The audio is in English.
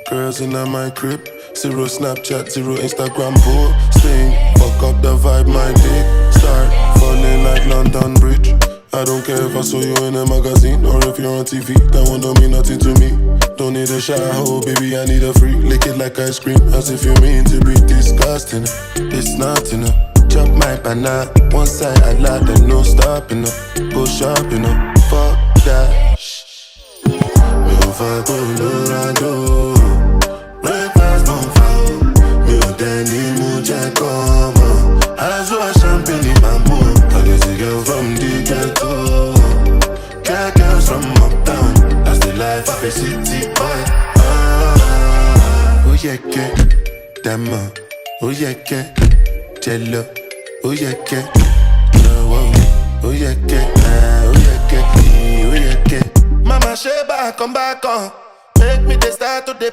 Girls in my crib, zero Snapchat, zero Instagram posting. Fuck up the vibe, my dick start falling like London Bridge. I don't care if I saw you in a magazine or if you're on TV. That one don't mean nothing to me. Don't need a shower, baby, I need a free. Lick it like ice cream, as if you mean to be disgusting. It's not enough. Chop my banana, one side I like, then no stopping up. Go shopping up, fuck that. Me over Colorado. Breakfast bonfire. Me o Danny Muja come. I saw champagne in my mood. I get a girl from the ghetto. Got girls from uptown. That's the life of a city boy. Oh yeah, que Dama. Oh yeah, que Jello. Oh yeah, que oh yeah, que oh yeah, que oh yeah, que Mama Sheba, come back on. Make me the start to the